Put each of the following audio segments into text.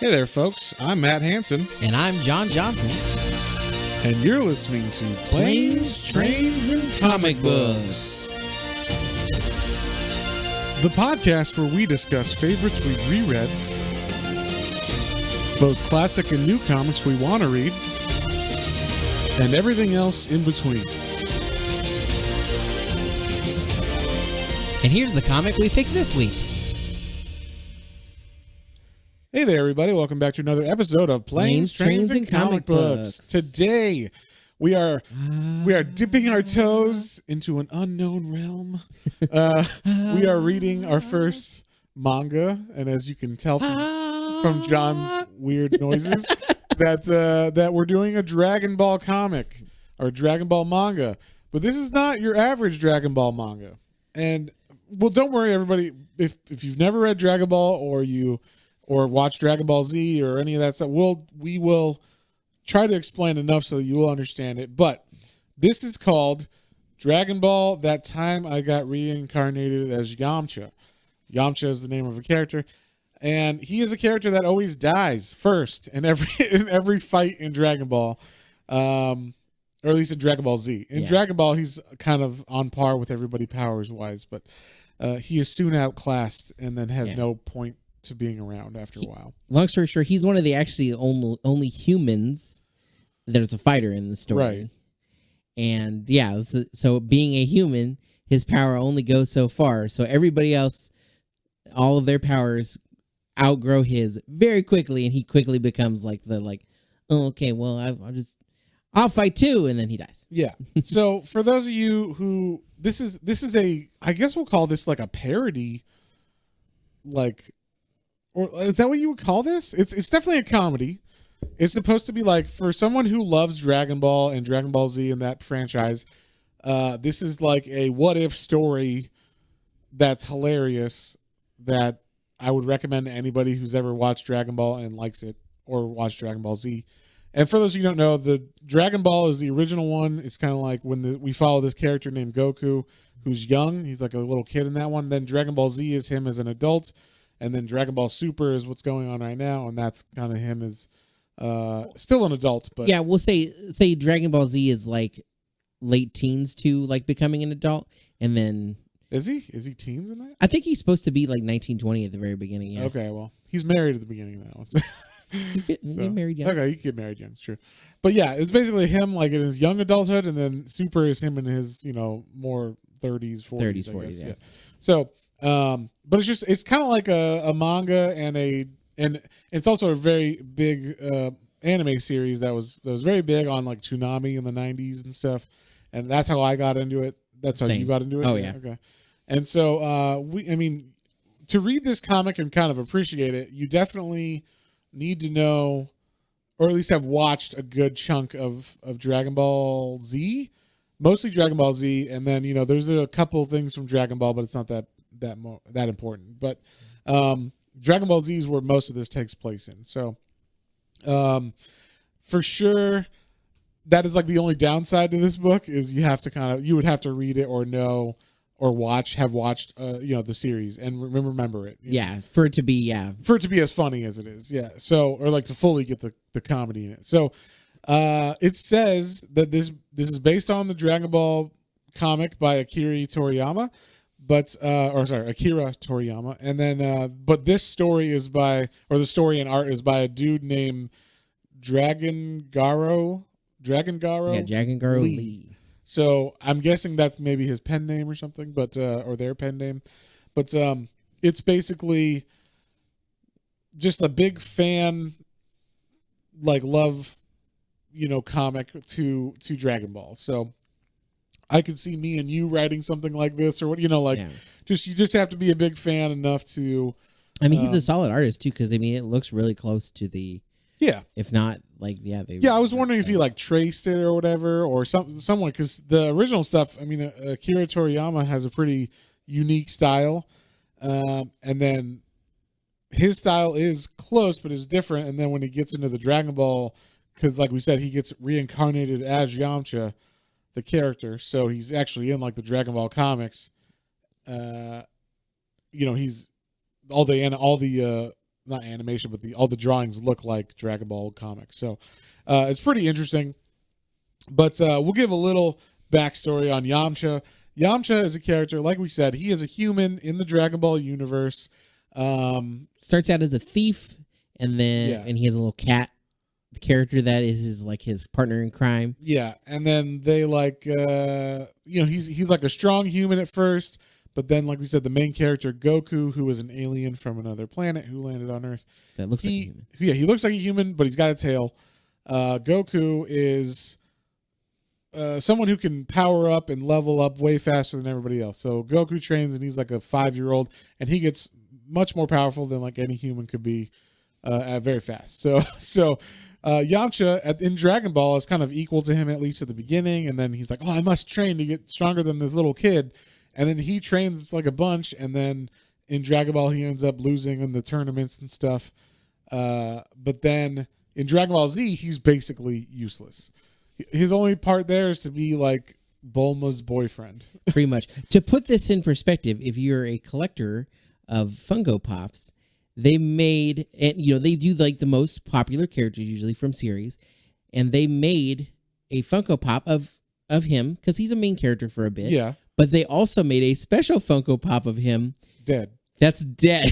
Hey there, folks. I'm Matt Hansen. And I'm John Johnson. And you're listening to Planes, Trains, and Comic Books. The podcast where we discuss favorites we've reread, both classic and new comics we want to read, and everything else in between. And here's the comic we picked this week. Hey there, everybody. Welcome back to another episode of Planes, Trains, and Comic Books. Today, we are dipping our toes into an unknown realm. We are reading our first manga, and as you can tell from John's weird noises, that we're doing a Dragon Ball comic or Dragon Ball manga. But this is not your average Dragon Ball manga. And well, don't worry, everybody. If you've never read Dragon Ball or watch Dragon Ball Z or any of that stuff, we will try to explain enough so you will understand it. But this is called Dragon Ball, That Time I Got Reincarnated as Yamcha. Yamcha is the name of a character, and he is a character that always dies first in every fight in Dragon Ball, or at least in Dragon Ball Z. In Dragon Ball, he's kind of on par with everybody powers-wise, but he is soon outclassed and then has no point to being around after a while. Long story short, he's one of the actually only humans there's a fighter in the story. Right. And so being a human, his power only goes so far. So everybody else, all of their powers outgrow his very quickly, and he quickly becomes I'll fight too, and then he dies. Yeah. So for those of you who this is I guess we'll call this like a parody, or is that what you would call this? It's definitely a comedy. It's supposed to be like, for someone who loves Dragon Ball and Dragon Ball Z and that franchise, this is like a what-if story that's hilarious that I would recommend to anybody who's ever watched Dragon Ball and likes it or watched Dragon Ball Z. And for those of you who don't know, the Dragon Ball is the original one. It's kind of like when we follow this character named Goku, who's young. He's like a little kid in that one. Then Dragon Ball Z is him as an adult. And then Dragon Ball Super is what's going on right now, and that's kind of him as still an adult. But yeah, we'll say Dragon Ball Z is like late teens to like becoming an adult, and then is he teens in that? I think he's supposed to be like 19, 20 at the very beginning. Yeah. Okay, well, he's married at the beginning of that one. You get married young. Okay, you can get married young, sure. But yeah, it's basically him like in his young adulthood, and then Super is him in his more 30s, 40s. Yeah. So. But it's kind of like a manga and it's also a very big anime series that was very big on like Toonami in the 90s and stuff, and that's how I got into it. That's how you got into it. Oh yeah. Okay. And so to read this comic and kind of appreciate it, you definitely need to know, or at least have watched a good chunk of Dragon Ball Z, mostly Dragon Ball Z, and then there's a couple things from Dragon Ball, but it's not that important. But Dragon Ball Z is where most of this takes place in. So for sure, that is like the only downside to this book is you would have to read it or know or have watched the series and remember it. For it to be as funny as it is. Yeah. So, or like to fully get the comedy in it. So it says that this is based on the Dragon Ball comic by Akira Toriyama. Akira Toriyama. And then, but this story the story and art is by a dude named DragonGaro Lee. So I'm guessing that's maybe his pen name or something, but, or their pen name. But, it's basically just a big fan, love, comic to Dragon Ball. So, I could see me and you writing something like this, or what you just have to be a big fan enough to. I mean, he's a solid artist too, because it looks really close to the. Yeah. If not, I was wondering if he traced it or whatever, or someone, because the original stuff. I mean, Akira Toriyama has a pretty unique style, and then his style is close, but is different. And then when he gets into the Dragon Ball, because like we said, he gets reincarnated as Yamcha, the character, so he's actually in the Dragon Ball comics. He's all the not animation, but all the drawings look like Dragon Ball comics. So it's pretty interesting. But we'll give a little backstory on Yamcha. Yamcha is a character, like we said, he is a human in the Dragon Ball universe. Starts out as a thief, and then and he has a little cat character that is his partner in crime. Yeah, and then they he's like a strong human at first, but then like we said, the main character Goku, who is an alien from another planet who landed on Earth, that looks like a human. Yeah, he looks like a human, but he's got a tail. Goku is someone who can power up and level up way faster than everybody else. So Goku trains, and he's like a 5-year-old, and he gets much more powerful than like any human could be, very fast. So Yamcha in Dragon Ball is kind of equal to him, at least at the beginning, and then he's like, oh, I must train to get stronger than this little kid, and then he trains like a bunch, and then in Dragon Ball he ends up losing in the tournaments and stuff. But then in Dragon Ball Z he's basically useless. His only part there is to be like Bulma's boyfriend. Pretty much. To put this in perspective, if you're a collector of Funko Pops, they made, and they do like the most popular characters usually from series, and they made a Funko Pop of him because he's a main character for a bit. Yeah. But they also made a special Funko Pop of him dead. That's dead.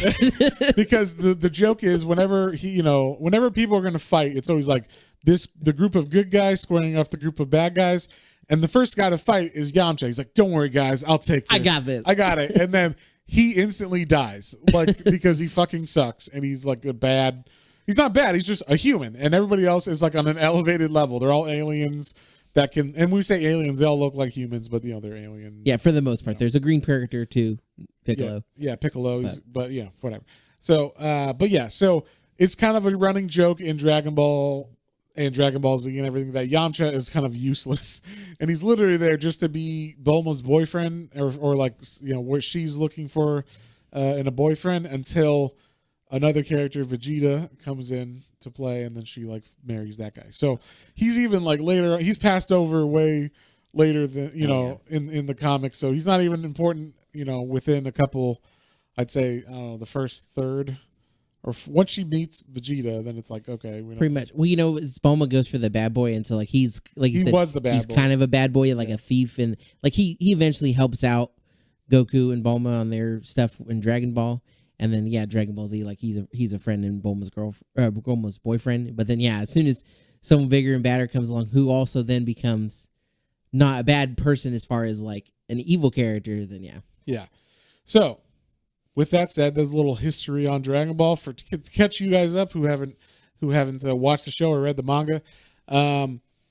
Because the joke is whenever whenever people are going to fight, it's always like the group of good guys squaring off the group of bad guys. And the first guy to fight is Yamcha. He's like, don't worry, guys. I'll take this. I got this. I got it. And then he instantly dies, like, because he fucking sucks. And he's like he's not bad. He's just a human. And everybody else is like on an elevated level. They're all aliens that can, and when we say aliens, they all look like humans, but they're alien. Yeah, for the most part. There's a green character too, Piccolo. Yeah, Piccolo, but whatever. So, so it's kind of a running joke in Dragon Ball and Dragon Ball Z and everything that Yamcha is kind of useless, and he's literally there just to be Bulma's boyfriend, or like where she's looking for in a boyfriend, until another character, Vegeta, comes in to play, and then she like marries that guy. So he's even like later, he's passed over way later than in the comics. So he's not even important, within a couple, I'd say, I don't know, the first third, or once she meets Vegeta, then it's like, okay, pretty much. Well, Bulma goes for the bad boy, and so like he's like he was the bad he's boy. Kind of a bad boy, like a thief, and like he eventually helps out Goku and Bulma on their stuff in Dragon Ball. And then Dragon Ball Z, like he's a friend and Bulma's boyfriend. But then as soon as someone bigger and badder comes along, who also then becomes not a bad person as far as like an evil character, then yeah. So with that said, there's a little history on Dragon Ball to catch you guys up who haven't watched the show or read the manga.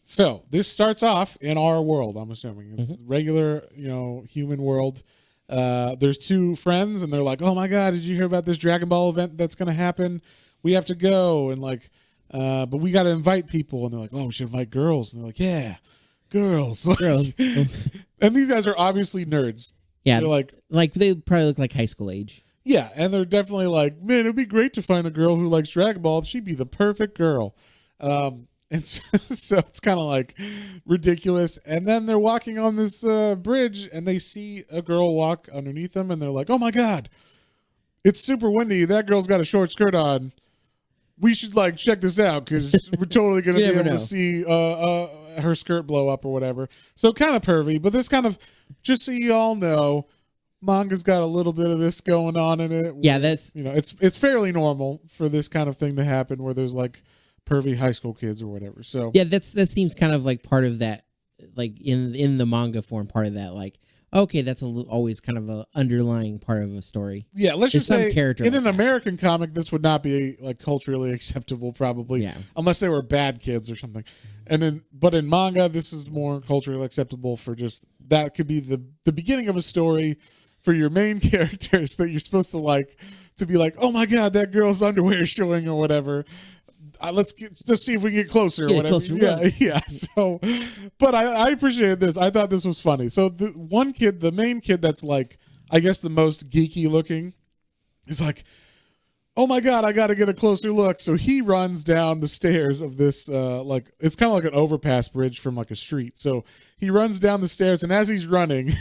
So this starts off in our world. I'm assuming it's regular, human world. There's two friends, and they're like, oh my god, did you hear about this Dragon Ball event that's gonna happen? We have to go, and like but we gotta invite people. And they're like, oh, we should invite girls. And they're like, yeah, girls. And these guys are obviously nerds. Yeah, they're like they probably look like high school age. Yeah, and they're definitely like, man, it'd be great to find a girl who likes Dragon Ball. She'd be the perfect girl. And so it's kind of like ridiculous. And then they're walking on this bridge, and they see a girl walk underneath them, and they're like, oh my god, it's super windy. That girl's got a short skirt on. We should like check this out, because we're totally going to be able to see her skirt blow up or whatever. So kind of pervy, but this kind of, just so you all know, manga's got a little bit of this going on in it. Yeah, that's it's fairly normal for this kind of thing to happen, where there's like pervy high school kids or whatever. So that seems kind of like part of that, like in the manga form, part of that, like, okay, that's always kind of a underlying part of a story. Yeah, let's just say in an American comic, this would not be like culturally acceptable, probably, unless they were bad kids or something. But in manga, this is more culturally acceptable for just that could be the beginning of a story for your main characters that you're supposed to be like, oh my god, that girl's underwear is showing or whatever. Let's see if we can get closer or whatever. Yeah. So, but I appreciated this. I thought this was funny. So the main kid that's like, I guess the most geeky looking, is like, oh my god, I got to get a closer look. So he runs down the stairs of this, like, it's kind of like an overpass bridge from like a street. So he runs down the stairs, and as he's running,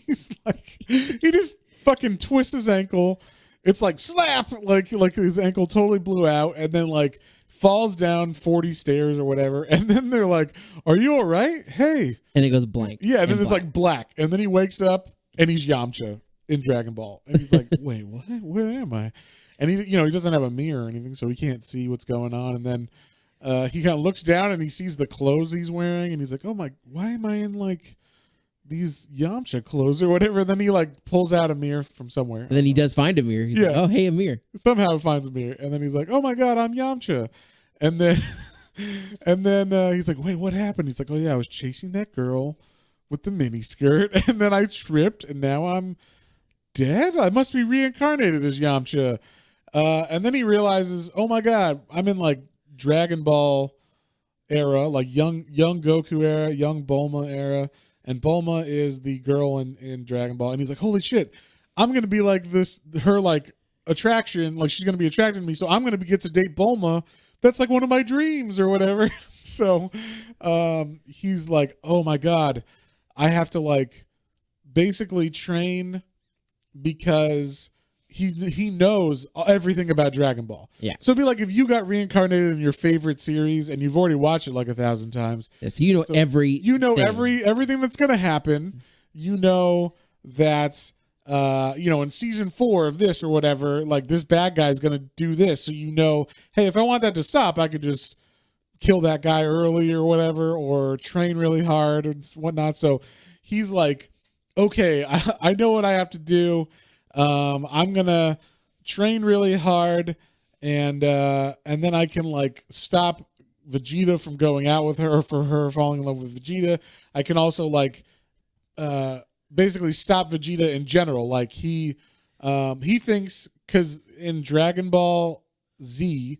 he's like, he just fucking twists his ankle it's like slap, like his ankle totally blew out, and then like falls down 40 stairs or whatever, and then they're like, "Are you all right? Hey!" And it goes blank. Yeah, and then it's like black, and then he wakes up and he's Yamcha in Dragon Ball, and he's like, "Wait, what? Where am I?" And he doesn't have a mirror or anything, so he can't see what's going on. And then he kind of looks down and he sees the clothes he's wearing, and he's like, "Oh my, why am I in like these Yamcha clothes or whatever?" Then he like pulls out a mirror from somewhere. And then he does find a mirror. He's like, "Oh, hey, a mirror." Somehow he finds a mirror, and then he's like, "Oh my god, I'm Yamcha." And then he's like, "Wait, what happened?" He's like, "Oh yeah, I was chasing that girl with the mini skirt, and then I tripped, and now I'm dead. I must be reincarnated as Yamcha." And then he realizes, "Oh my god, I'm in like Dragon Ball era, like young Goku era, young Bulma era." And Bulma is the girl in Dragon Ball. And he's like, "Holy shit, I'm going to be like her like attraction. Like she's going to be attracted to me. So I'm going to get to date Bulma. That's like one of my dreams or whatever." So he's like, "Oh my God, I have to like basically train because he knows everything about Dragon Ball." Yeah. So it'd be like if you got reincarnated in your favorite series and you've already watched it like 1,000 times. Yeah, so you know everything that's gonna happen. You know that in season 4 of this or whatever, like this bad guy is gonna do this. So hey, if I want that to stop, I could just kill that guy early or whatever, or train really hard and whatnot. So he's like, "Okay, I know what I have to do. I'm gonna train really hard, and then I can like stop Vegeta from going out with her, for her falling in love with Vegeta. I can also like basically stop Vegeta in general. Like he thinks, because in Dragon Ball Z,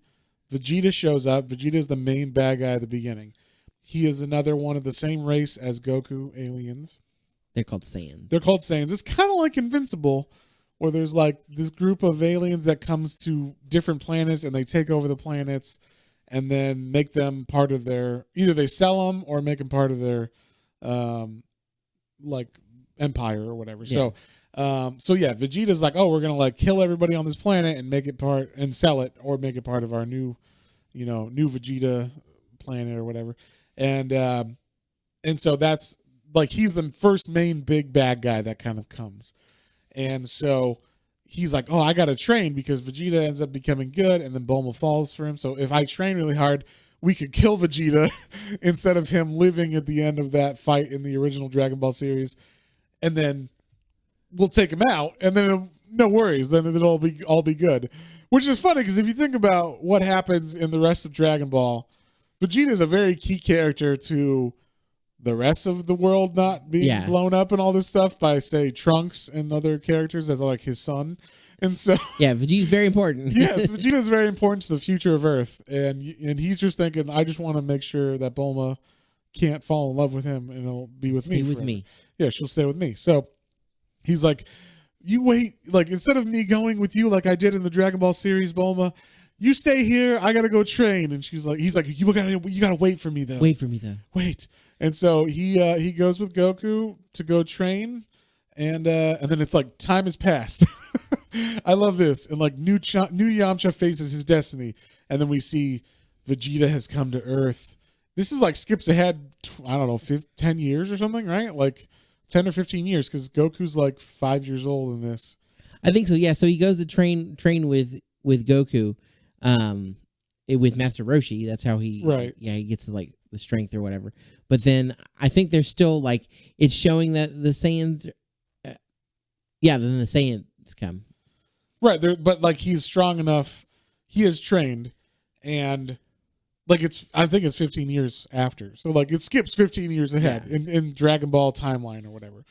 Vegeta shows up. Vegeta is the main bad guy at the beginning. He is another one of the same race as Goku, aliens. They're called Saiyans. It's kind of like Invincible, where there's like this group of aliens that comes to different planets and they take over the planets and then make them part of either they sell them or make them part of their like empire or whatever. Yeah. So Vegeta's like, "Oh, we're going to like kill everybody on this planet and make it part and sell it, or make it part of our new Vegeta planet or whatever." And so that's like, he's the first main big bad guy that kind of comes. And so he's like, "Oh, I got to train," because Vegeta ends up becoming good and then Bulma falls for him. So if I train really hard, we could kill Vegeta instead of him living at the end of that fight in the original Dragon Ball series. And then we'll take him out, and then no worries. Then it'll all be good. Which is funny, because if you think about what happens in the rest of Dragon Ball, Vegeta is a very key character to the rest of the world not being blown up and all this stuff by, say, Trunks and other characters as like his son. And so Vegeta's very important. Yes, Vegeta's very important to the future of Earth, and he's just thinking, "I just want to make sure that Bulma can't fall in love with him and he'll be with me forever. Yeah, she'll stay with me." So he's like, "You wait, like instead of me going with you like I did in the Dragon Ball series, Bulma, you stay here. I gotta go train." And he's like, "You gotta wait for me though. Wait." And so he goes with Goku to go train, and then it's like time has passed. I love this. And like new Yamcha faces his destiny, and then we see Vegeta has come to Earth. This is like skips ahead, I don't know, 10 years or something, right? Like 10 or 15 years, because Goku's like 5 years old in this. I think so. Yeah. So he goes to train with Goku, with Master Roshi. That's how he he gets to like the strength or whatever. But then I think there's still like, it's showing that the Saiyans, then the Saiyans come. Right there, but like he's strong enough. He is trained, and like I think it's 15 years after. So like it skips 15 years ahead in Dragon Ball timeline or whatever.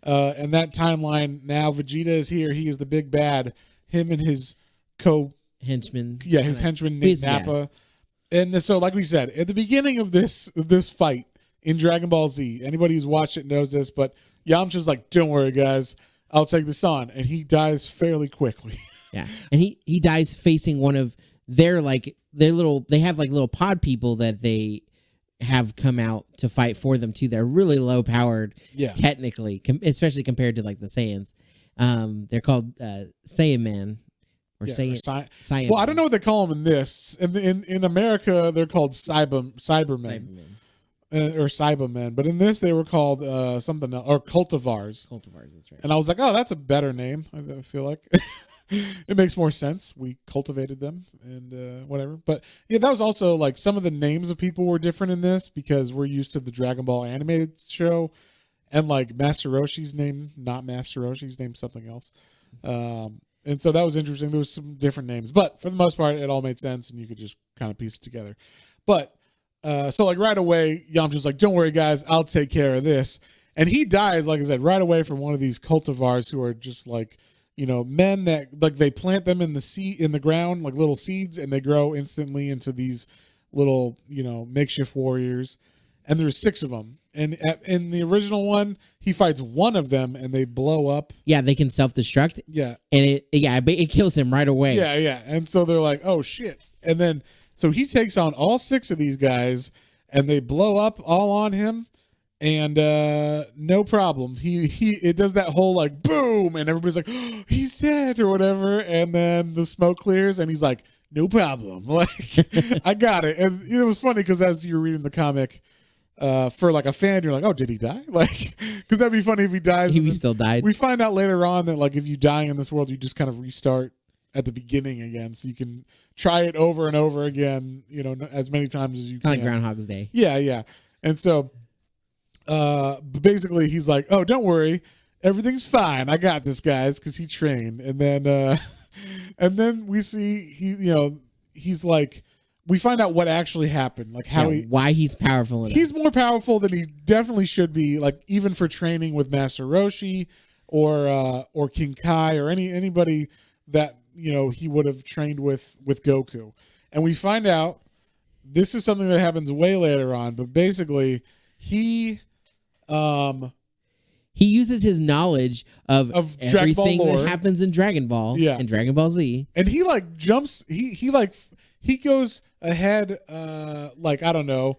And that timeline now, Vegeta is here. He is the big bad. Him and his henchman. Yeah, his henchman named Nappa. And so, like we said, at the beginning of this fight in Dragon Ball Z, anybody who's watched it knows this, but Yamcha's like, "Don't worry, guys, I'll take this on," and he dies fairly quickly. Yeah, and he dies facing one of their they have like little pod people that they have come out to fight for them too. They're really low powered, technically, especially compared to like the Saiyans. They're called Saiyan Man, or Yeah, Saiyaman. well, I don't know what they call them in this. In America, they're called Cybermen. Or Cybermen, but in this they were called something else, or cultivars. Cultivars, that's right. And I was like, oh, that's a better name. I feel like it makes more sense. We cultivated them and whatever. But yeah, that was also like some of the names of people were different in this because we're used to the Dragon Ball animated show, and like Master Roshi's name, not Master Roshi's name, something else. And so that was interesting. There was some different names, but for the most part, it all made sense, and you could just kind of piece it together. But so like right away, Yamcha's like, don't worry guys, I'll take care of this. And he dies, like I said, right away from one of these cultivars who are just like, men that like they plant them in the ground, like little seeds, and they grow instantly into these little, makeshift warriors. And there's 6 of them. And in the original one, he fights one of them and they blow up. Yeah, they can self-destruct. Yeah. And it kills him right away. Yeah, yeah. And so they're like, oh shit. And then so he takes on all 6 of these guys, and they blow up all on him, and no problem. It does that whole like boom, and everybody's like, oh, he's dead or whatever, and then the smoke clears, and he's like, no problem, like I got it. And it was funny because as you're reading the comic, for like a fan, you're like, oh, did he die? Like, because that'd be funny if he dies. He still died. We find out later on that like if you die in this world, you just kind of restart at the beginning again, so you can try it over and over again, as many times as you can. Like Groundhog's Day. Yeah, yeah. And so basically he's like, oh, don't worry, everything's fine, I got this, guys, because he trained. And then we see he's like, we find out what actually happened, like how why he's powerful enough. He's more powerful than he definitely should be, like even for training with Master Roshi or King Kai or anybody that he would have trained with Goku. And we find out this is something that happens way later on, but basically he uses his knowledge of everything that happens in Dragon Ball and Dragon Ball Z. And he like jumps, he goes ahead, like, I don't know,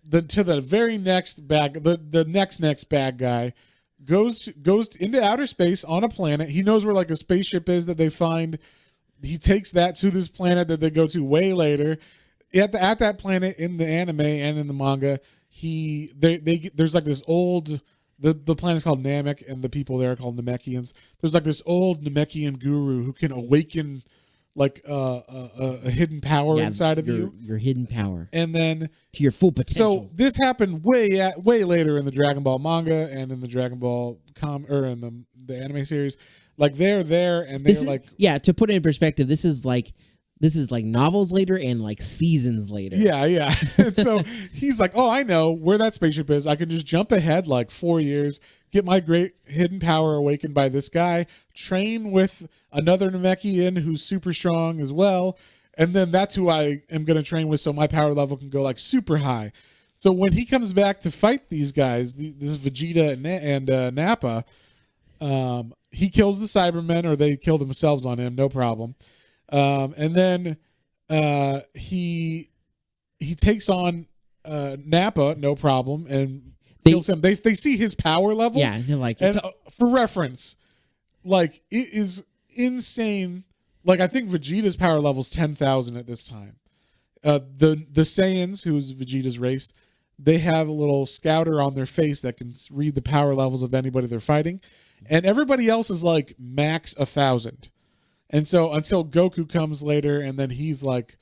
to the very next the next bad guy, goes into outer space on a planet. He knows where like a spaceship is that they find. He takes that to this planet that they go to way later. At that planet in the anime and in the manga, there's like this old, the planet's called Namek, and the people there are called Namekians. There's like this old Namekian guru who can awaken like a hidden power inside of your hidden power, and then to your full potential. So this happened way later in the Dragon Ball manga and in the Dragon Ball or in the anime series. Like they're there and they're to put it in perspective, this is like novels later and like seasons later. Yeah. And so he's like, oh, I know where that spaceship is. I can just jump ahead like 4 years, get my great hidden power awakened by this guy, train with another Namekian who's super strong as well, and then that's who I am going to train with, so my power level can go like super high. So when he comes back to fight these guys, this Vegeta and Nappa, he kills the Cybermen, or they kill themselves on him, no problem. And then he takes on Nappa, no problem, and kills him. They see his power level. Yeah, and they're like, and for reference, like it is insane. Like I think Vegeta's power level is 10,000 at this time. The Saiyans, who's Vegeta's race, they have a little scouter on their face that can read the power levels of anybody they're fighting, and everybody else is like max 1,000. And so until Goku comes later, and then he's like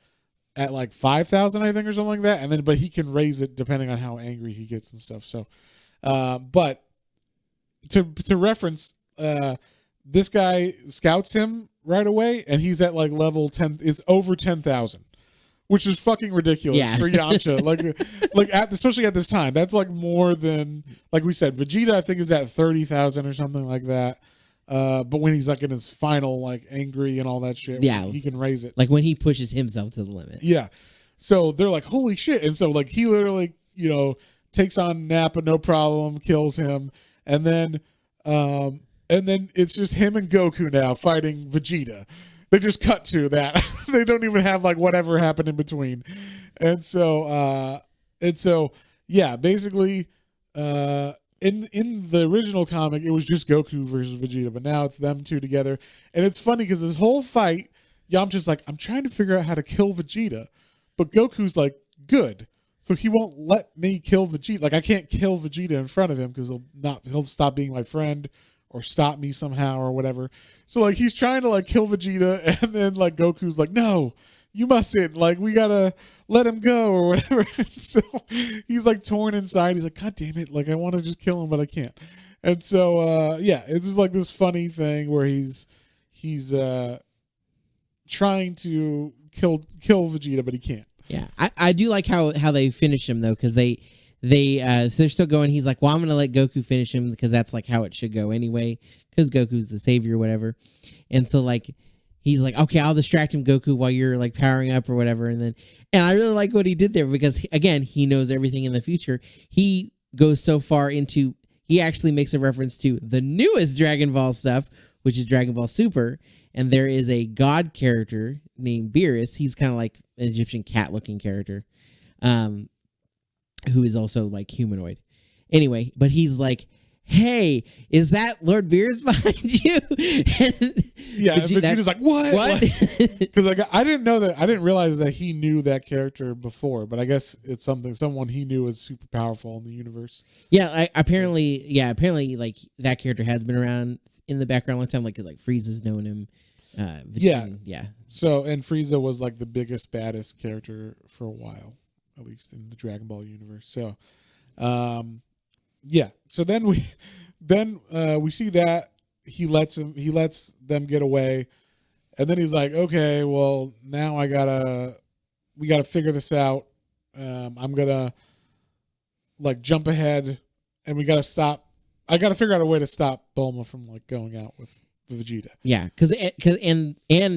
at like 5,000, I think, or something like that. And then, but he can raise it depending on how angry he gets and stuff. So, but to reference, this guy scouts him right away, and he's at like level 10. It's over 10,000, which is fucking ridiculous for Yamcha. Especially at this time, that's like more than, like we said, Vegeta I think is at 30,000 or something like that. But when he's like in his final, like angry and all that shit, he can raise it. Like when he pushes himself to the limit. Yeah. So they're like, holy shit. And so like he literally, takes on Nappa, no problem, kills him. And then it's just him and Goku now fighting Vegeta. They just cut to that. They don't even have like whatever happened in between. And so basically, in the original comic, it was just Goku versus Vegeta, but now it's them two together. And it's funny because this whole fight Yamcha's like, I'm trying to figure out how to kill Vegeta, but Goku's like, good. So he won't let me kill Vegeta. Like I can't kill Vegeta in front of him because he'll stop being my friend or stop me somehow or whatever. So like he's trying to like kill Vegeta, and then like Goku's like, no, you mustn't. Like we gotta let him go or whatever. So he's like torn inside. He's like, God damn it! Like I want to just kill him, but I can't. And so it's just like this funny thing where he's trying to kill Vegeta, but he can't. Yeah, I do like how they finish him though, because so they're still going. He's like, well, I'm gonna let Goku finish him because that's like how it should go anyway, because Goku's the savior or whatever. And so like he's like, okay, I'll distract him, Goku, while you're like powering up or whatever. And I really like what he did there, because again, he knows everything in the future. He goes so far into, he actually makes a reference to the newest Dragon Ball stuff, which is Dragon Ball Super. And there is a god character named Beerus. He's kind of like an Egyptian cat-looking character, who is also like humanoid. Anyway, but he's like, hey, is that Lord Beerus behind you? And Vegeta's like, what? Because like, I didn't know that. I didn't realize that he knew that character before, but I guess it's someone he knew was super powerful in the universe. Yeah, apparently like that character has been around in the background a long time, like, because like Frieza's known him. Yeah. So, and Frieza was like the biggest, baddest character for a while, at least in the Dragon Ball universe. So, So then we see that he lets them get away, and then he's like, okay, well now we gotta figure this out. I'm gonna like jump ahead, and we gotta stop. I gotta figure out a way to stop Bulma from like going out with Vegeta. Yeah, because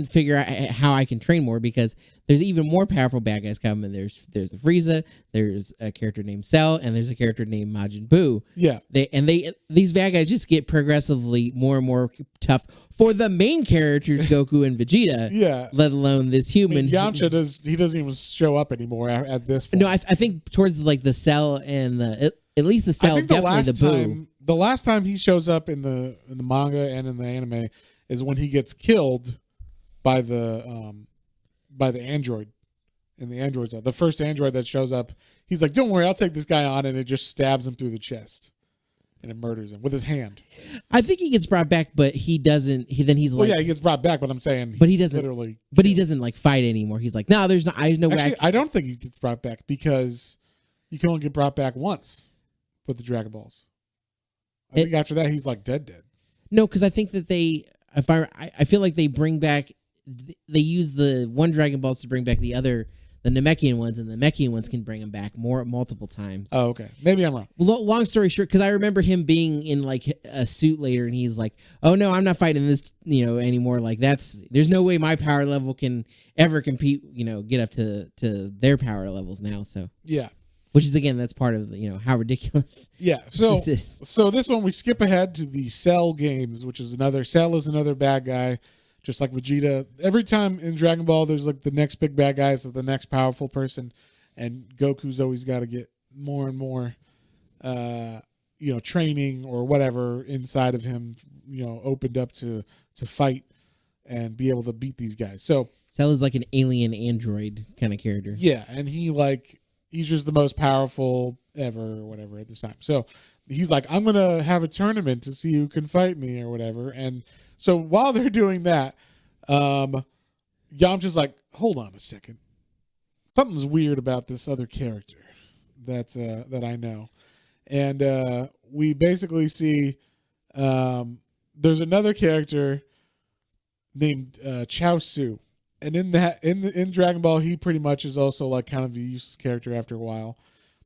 figure out how I can train more, because there's even more powerful bad guys coming. There's the Frieza, there's a character named Cell, and there's a character named Majin Buu. Yeah, these bad guys just get progressively more and more tough for the main characters, Goku and Vegeta. Yeah, let alone this human. I mean, Yamcha doesn't even show up anymore at this point. No, I think towards like the Cell and at least the Cell, definitely the Buu. The last time he shows up in the manga and in the anime is when he gets killed by the android in the android zone. The first android that shows up, he's like, "Don't worry, I'll take this guy on," and it just stabs him through the chest and it murders him with his hand. I think he gets brought back, but he doesn't. He gets brought back, but I'm saying, but he doesn't literally. But he doesn't like fight anymore. He's like, no, there's no. Actually, I don't think he gets brought back, because you can only get brought back once with the Dragon Balls. I think after that he's like dead. No, because I think that I feel like they bring back, they use the one Dragon Balls to bring back the Namekian ones, and the Namekian ones can bring him back multiple times. Oh, okay. Maybe I'm wrong. Long story short, because I remember him being in like a suit later, and he's like, "Oh no, I'm not fighting this, anymore. Like there's no way my power level can ever compete, get up to their power levels now." So yeah. Which is, again, that's part of, how ridiculous. Yeah. So this one, we skip ahead to the Cell games, which is Cell is another bad guy, just like Vegeta. Every time in Dragon Ball, there's like the next big bad guy, so the next powerful person, and Goku's always got to get more and more, training or whatever inside of him, opened up to fight and be able to beat these guys. So Cell is like an alien android kind of character. Yeah, and he's just the most powerful ever or whatever at this time. So he's like, I'm going to have a tournament to see who can fight me or whatever. And so while they're doing that, Yamcha's like, hold on a second. Something's weird about this other character that I know. And we basically see there's another character named Chaozu. And in Dragon Ball, he pretty much is also like kind of a useless character after a while,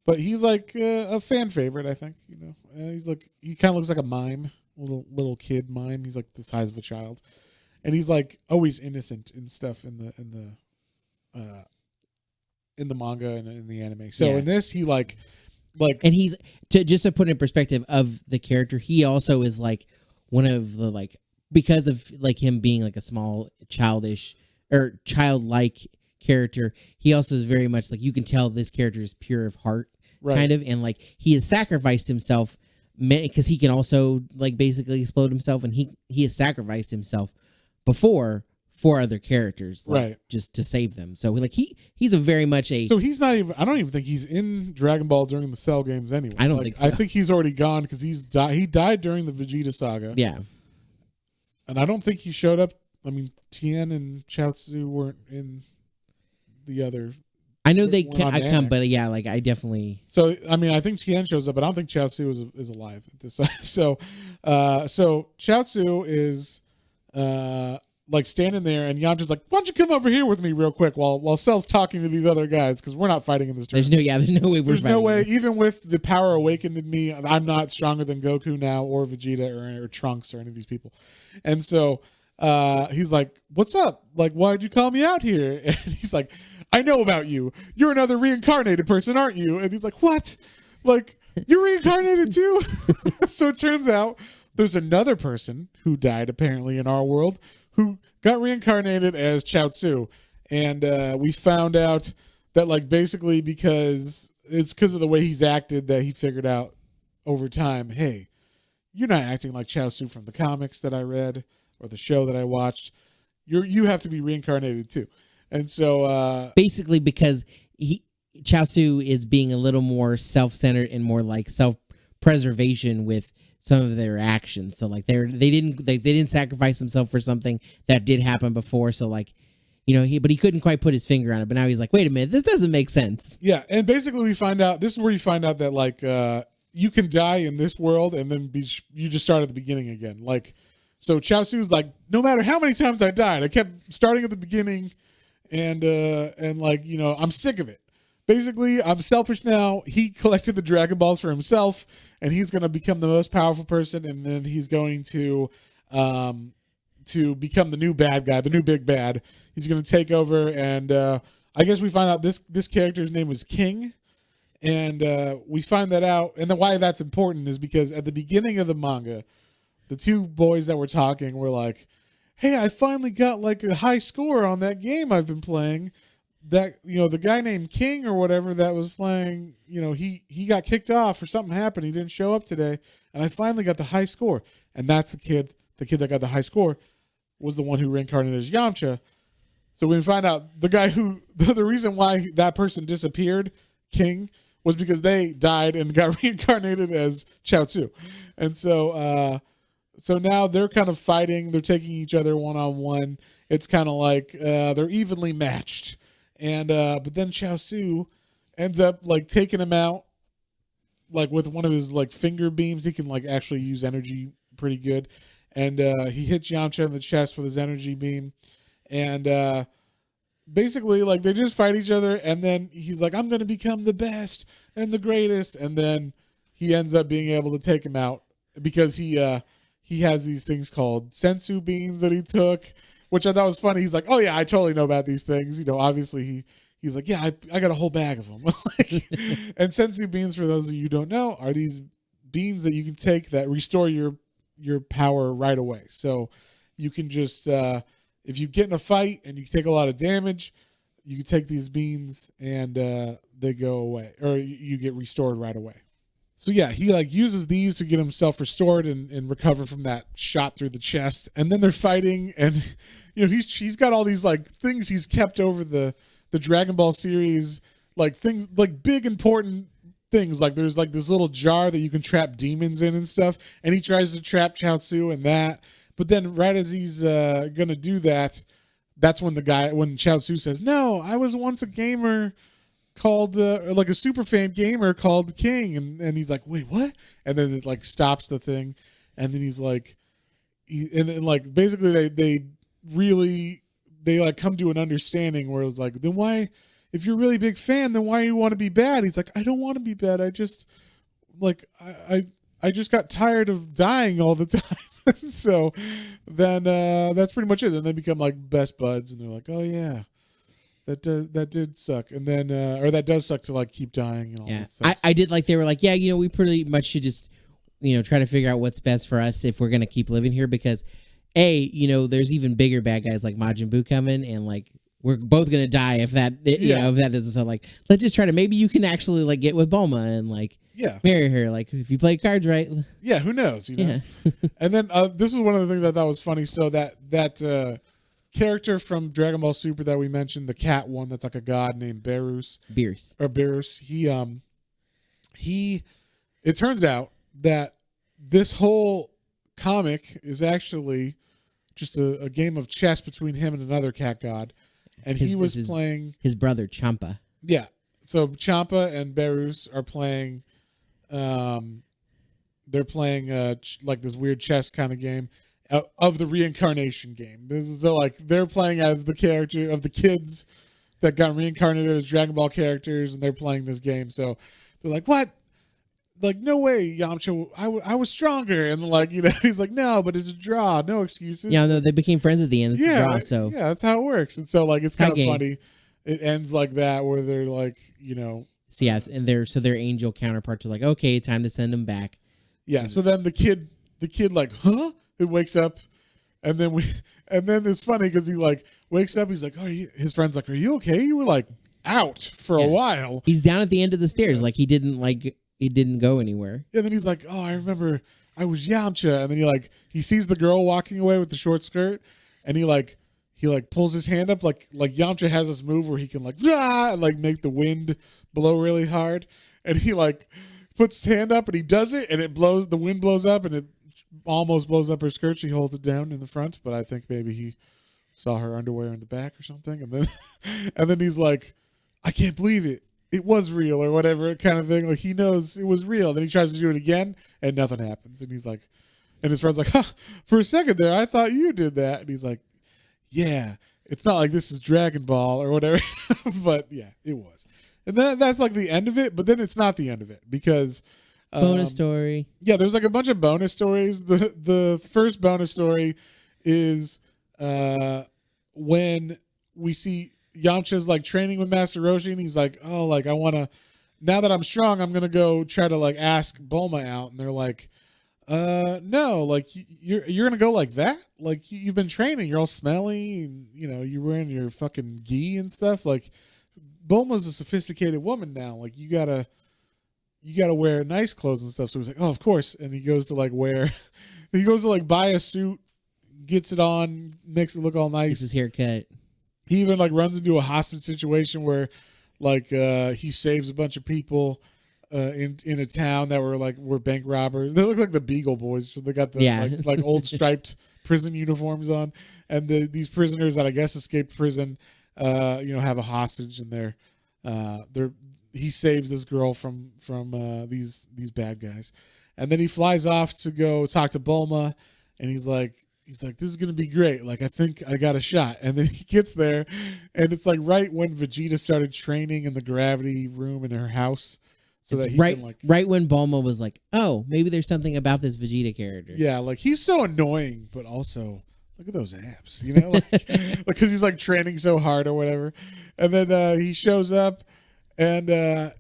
but he's like a fan favorite, I think. He kind of looks like a mime, little kid mime. He's like the size of a child, and he's like always innocent and stuff in the manga and in the anime. So in this, he like, and he's just to put in perspective of the character, he also is like one of the like, because of like him being like a small childlike character, he also is very much like, you can tell this character is pure of heart, right, kind of, and like he has sacrificed himself because he can also like basically explode himself, and he has sacrificed himself before 4 other characters, like, right? just to save them. So like he's a very much a. So he's not even. I don't even think he's in Dragon Ball during the Cell games anyway. I don't think so. I think he's already gone because he died during the Vegeta saga. Yeah, and I don't think he showed up. I mean, Tien and Chaozu weren't in the other. I know they come, but yeah, like I definitely. So I mean, I think Tien shows up, but I don't think Chaozu is alive at this. So Chaozu is like standing there, and Yamcha's like, "Why don't you come over here with me real quick while Cell's talking to these other guys because we're not fighting in this tournament." There's no way There's no way. Even with the power awakened in me, I'm not stronger than Goku now, or Vegeta, or Trunks, or any of these people. And so he's like, "What's up? Like, why'd you call me out here?" And he's like, "I know about you. You're another reincarnated person, aren't you?" And he's like, "What? Like, you're reincarnated too?" So it turns out there's another person who died apparently in our world who got reincarnated as Chaozu. And we found out that, like, basically because of the way he's acted that he figured out over time, hey, you're not acting like Chaozu from the comics that I read or the show that I watched. You have to be reincarnated too. And so basically because Chaozu is being a little more self-centered and more like self-preservation with some of their actions. So like they didn't sacrifice himself for something that did happen before. So like, you know, he couldn't quite put his finger on it. But now he's like, wait a minute, this doesn't make sense. Yeah, and basically we find out, this is where you find out that like you can die in this world and then you just start at the beginning again. Like, so Chaozu's like, no matter how many times I died, I kept starting at the beginning, and like, you know, I'm sick of it. Basically, I'm selfish now. He collected the Dragon Balls for himself, and he's going to become the most powerful person, and then he's going to become the new bad guy, the new big bad. He's going to take over, and I guess we find out this character's name was King, and we find that out. And then why that's important is because at the beginning of the manga, the 2 boys that were talking were like, hey, I finally got like a high score on that game I've been playing. That, you know, the guy named King or whatever that was playing, you know, he got kicked off or something happened. He didn't show up today. And I finally got the high score. And that's the kid that got the high score was the one who reincarnated as Yamcha. So we find out the guy who, the reason why that person disappeared, King, was because they died and got reincarnated as Chaozu. And so, so now they're kind of fighting. They're taking each other one-on-one. It's kind of like they're evenly matched. And but then Chaozu ends up like taking him out like with one of his like finger beams. He can like actually use energy pretty good. And he hits Yamcha in the chest with his energy beam. And basically like they just fight each other, and then he's like, I'm gonna become the best and the greatest, and then he ends up being able to take him out because he has these things called sensu beans that he took, which I thought was funny. He's like, oh, yeah, I totally know about these things. You know, obviously he's like, yeah, I got a whole bag of them. And sensu beans, for those of you who don't know, are these beans that you can take that restore your power right away. So you can just, if you get in a fight and you take a lot of damage, you can take these beans and they go away, or you get restored right away. So yeah, he like uses these to get himself restored and recover from that shot through the chest. And then they're fighting, and you know he's got all these like things he's kept over the Dragon Ball series, like things like big important things. Like there's like this little jar that you can trap demons in and stuff. And he tries to trap Chaozu in that. But then right as he's gonna do that, that's when Chaozu says, "No, I was once a gamer." Called like a super fan gamer called King, and he's like, wait, what? And then it like stops the thing, and then he's like, and then like basically they like come to an understanding where it's like, then why, if you're a really big fan, then why do you want to be bad? He's like, I don't want to be bad. I just like I just got tired of dying all the time. So then that's pretty much it. Then they become like best buds, and they're like, oh yeah. That did suck, and then or that does suck to like keep dying and all that stuff. I did like they were like, yeah, you know, we pretty much should just, you know, try to figure out what's best for us if we're gonna keep living here, because you know, there's even bigger bad guys like Majin Buu coming, and like we're both gonna die if that you know, if that doesn't. So like, let's just try to, maybe you can actually like get with Bulma and like marry her, like if you play cards right. Yeah, who knows, you know. And then this is one of the things I thought was funny. So that character from Dragon Ball Super that we mentioned, the cat one that's like a god named Beerus. It turns out that this whole comic is actually just a game of chess between him and another cat god. And he was playing his brother Champa. Yeah. So Champa and Beerus are playing they're playing like this weird chess kind of game of the reincarnation game. This is so like they're playing as the character of the kids that got reincarnated as Dragon Ball characters, and they're playing this game. So they're like, "What? Like, no way, Yamcha. I was stronger." And like, he's like, "No, but it's a draw. No excuses." Yeah, no, they became friends at the end. It's a draw. So yeah, that's how it works. And so like, it's kind of funny. It ends like that, where they're like, So yes, and their angel counterparts are like, okay, time to send him back. Yeah. So then the kid like, huh? It wakes up, and then it's funny because he like wakes up. He's like, oh, his friend's like, are you okay? You were like out for a while. He's down at the end of the stairs, like he didn't go anywhere. And then he's like, oh, I remember I was Yamcha. And then he sees the girl walking away with the short skirt, and he pulls his hand up like Yamcha has this move where he can like make the wind blow really hard, and he like puts his hand up and he does it, and the wind blows up and it almost blows up her skirt. She holds it down in the front, but I think maybe he saw her underwear in the back or something, and then he's like, I can't believe it. It was real or whatever kind of thing. Like he knows it was real. Then he tries to do it again and nothing happens. And he's like, and his friend's like, huh, for a second there, I thought you did that. And he's like, yeah, it's not like this is Dragon Ball or whatever, but yeah, it was. And then that's like the end of it, but then it's not the end of it because bonus story. Yeah, there's like a bunch of bonus stories. The first bonus story is when we see Yamcha's like training with Master Roshi, and he's like, oh, like I want to, now that I'm strong, I'm gonna go try to like ask Bulma out, and they're like, no, like you're gonna go like that, like you've been training, you're all smelly, and you're wearing your fucking gi and stuff. Like Bulma's a sophisticated woman now, like you gotta wear nice clothes and stuff. So he's like, oh, of course, and he goes to like buy a suit, gets it on, makes it look all nice. Gets his haircut. He even like runs into a hostage situation where like he saves a bunch of people in a town that were bank robbers. They look like the Beagle Boys. So they got the like old striped prison uniforms on, and these prisoners that I guess escaped prison, have a hostage, and he saves this girl from these bad guys, and then he flies off to go talk to Bulma, and he's like, this is going to be great. Like, I think I got a shot. And then he gets there, and it's like right when Vegeta started training in the gravity room in her house. So that he right, can like, right when Bulma was like, oh, maybe there's something about this Vegeta character. Yeah, like he's so annoying, but also look at those abs, like, because he's like training so hard or whatever. And then he shows up, and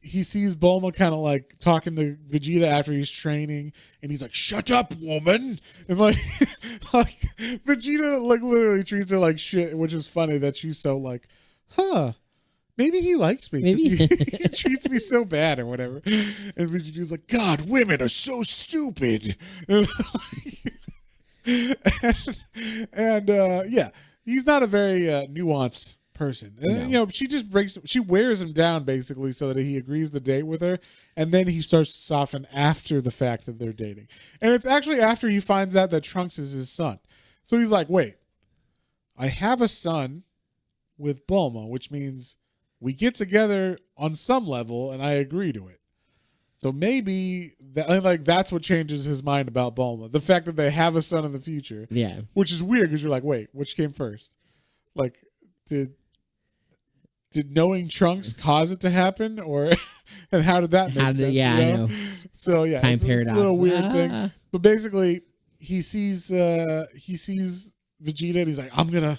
he sees Bulma kind of like talking to Vegeta after he's training, and he's like, shut up, woman. And like Vegeta like literally treats her like shit, which is funny that she's so like, huh, maybe he likes me. Maybe he treats me so bad or whatever. And Vegeta's like, God, women are so stupid. And yeah, he's not a very nuanced person. And No. she wears him down basically so that he agrees to date with her, and then he starts to soften after the fact that they're dating. And it's actually after he finds out that Trunks is his son. So he's like, wait, I have a son with Bulma, which means we get together on some level and I agree to it. So maybe that's what changes his mind about Bulma. The fact that they have a son in the future. Yeah. Which is weird because you're like, wait, which came first? Like, did knowing Trunks cause it to happen, or and how did that make sense? Yeah, I know. So yeah, Time it's paradox. a little weird thing. But basically, he sees Vegeta and he's like, I'm gonna